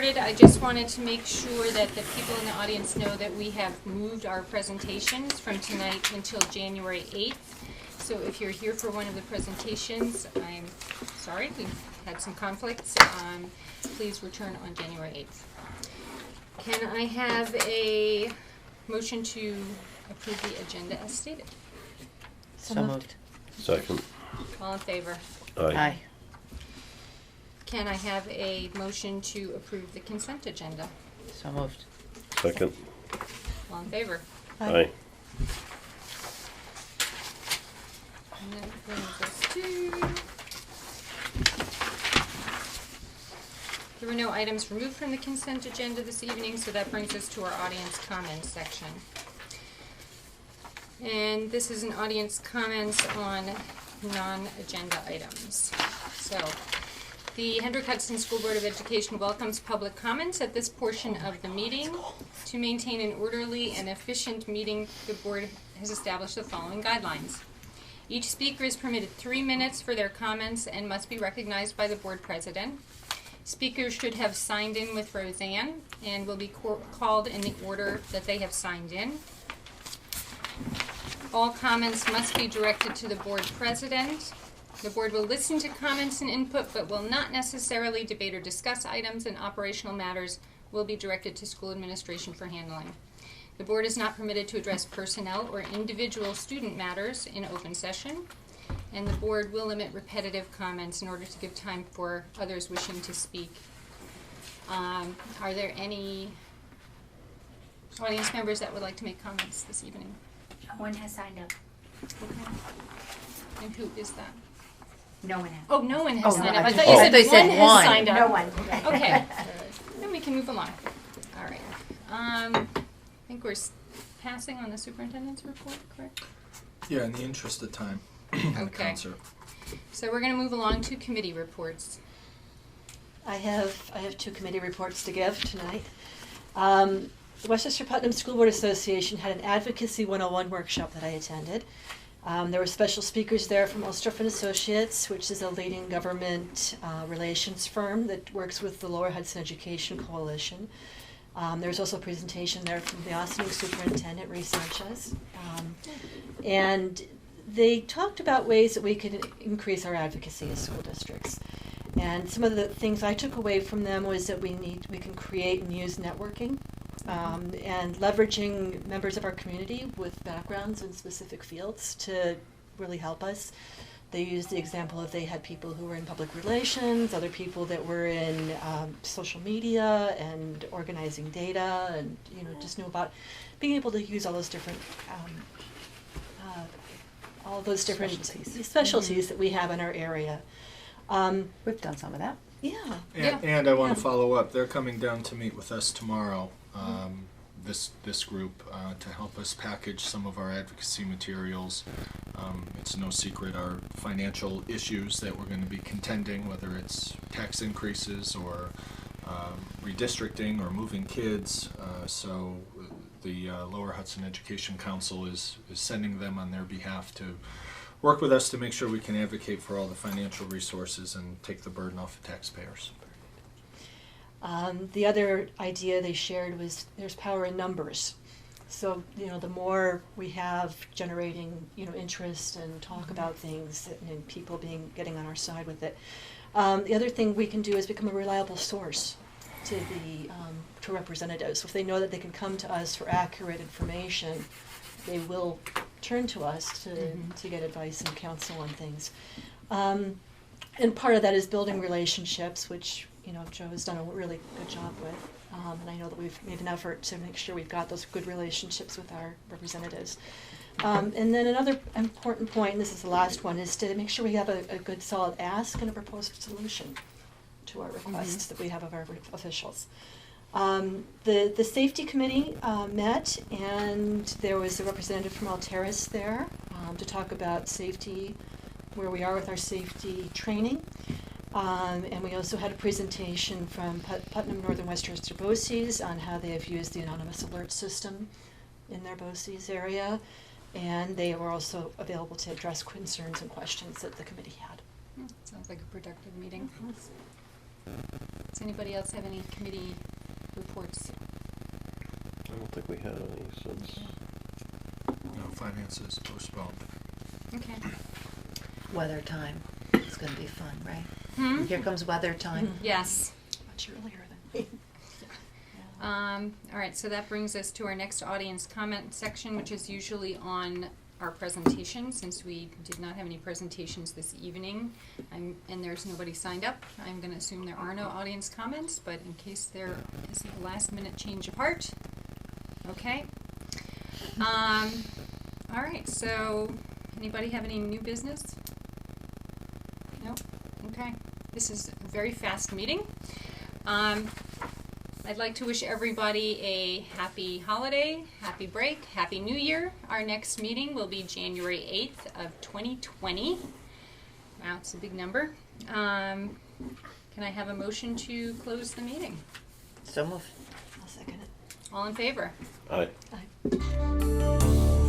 started, I just wanted to make sure that the people in the audience know that we have moved our presentations from tonight until January 8th. So if you're here for one of the presentations, I'm sorry, we've had some conflicts. Please return on January 8th. Can I have a motion to approve the agenda as stated? So moved. Second. All in favor? Aye. Can I have a motion to approve the consent agenda? So moved. Second. All in favor? Aye. And that brings us to... There were no items removed from the consent agenda this evening, so that brings us to our audience comments section. And this is an audience comments on non-agenda items. So, the Hendrick-Hudson School Board of Education welcomes public comments at this portion of the meeting. To maintain an orderly and efficient meeting, the board has established the following guidelines. Each speaker is permitted 3 minutes for their comments and must be recognized by the board president. Speakers should have signed in with Roseanne and will be called in the order that they have signed in. All comments must be directed to the board president. The board will listen to comments and input, but will not necessarily debate or discuss items, and operational matters will be directed to school administration for handling. The board is not permitted to address personnel or individual student matters in open session, and the board will limit repetitive comments in order to give time for others wishing to speak. Are there any audience members that would like to make comments this evening? One has signed up. And who is that? No one has. Oh, no one has Oh, signed no, up. I I thought just- you oh, they said said one one. has signed up. No one. Okay. Then we can move along. All right. I think we're passing on the superintendent's report, correct? Yeah, in the interest of time. Okay. Concert. So we're going to move along to committee reports. I have 2 committee reports to give tonight. The Westchester Putnam School Board Association had an Advocacy 101 workshop that I attended. There were special speakers there from Ulstruff & Associates, which is a leading government relations firm that works with the Lower Hudson Education Coalition. There was also a presentation there from the Ossining Superintendent, Reese Sanchez. And they talked about ways that we could increase our advocacy as school districts. And some of the things I took away from them was that we can create and use networking and leveraging members of our community with backgrounds in specific fields to really help us. They used the example of they had people who were in public relations, other people that were in social media and organizing data, and just knew about being able to use all those different specialties that we have in our area. We've done some of that. Yeah. And I want Yeah. to follow up. They're coming down to meet with us tomorrow, this group, to help us package some of our advocacy materials. It's no secret our financial issues that we're going to be contending, whether it's tax increases or redistricting or moving kids. So the Lower Hudson Education Council is sending them on their behalf to work with us to make sure we can advocate for all the financial resources and take the burden off the taxpayers. The other idea they shared was there's power in numbers. So, the more we have generating, to talk about things and people getting on our side with it. The other thing we can do is become a reliable source to to representatives. So if they know that they can come to us for accurate information, they will turn to us to get advice and counsel on things. And part of that is building relationships, which Joe has done a really good job with. And I know that we've made an effort to make sure we've got those good relationships with our representatives. And then another important point, and this is the last one, is to make sure we have a good solid ask and a proposed solution to our requests that we have of our officials. The safety committee met, and there was a representative from Alteris there to talk about safety, where we are with our safety training. And we also had a presentation from Putnam Northern Westchester BOCES on how they have used the anonymous alert system in their BOCES area, and they were also available to address concerns and questions that the committee had. Sounds like a productive meeting. Does anybody else have any committee reports? I don't think we had any since. No, finances postponed. Okay. Weather time. It's gonna be fun, right? Hmm? Here comes weather time. Yes. Much earlier than me. All right, so that brings us to our next audience comment section, which is usually on our presentation, since we did not have any presentations this evening, and there's nobody signed up. I'm gonna assume there are no audience comments, but in case there is a last minute change of heart, okay. All right, so anybody have any new business? Nope, okay. This is a very fast meeting. I'd like to wish everybody a happy holiday, happy break, happy new year. Our next meeting will be January 8th of 2020. Wow, it's a big number. Can I have a motion to close the meeting? So moved. I'll second it. All in favor? Aye. Aye.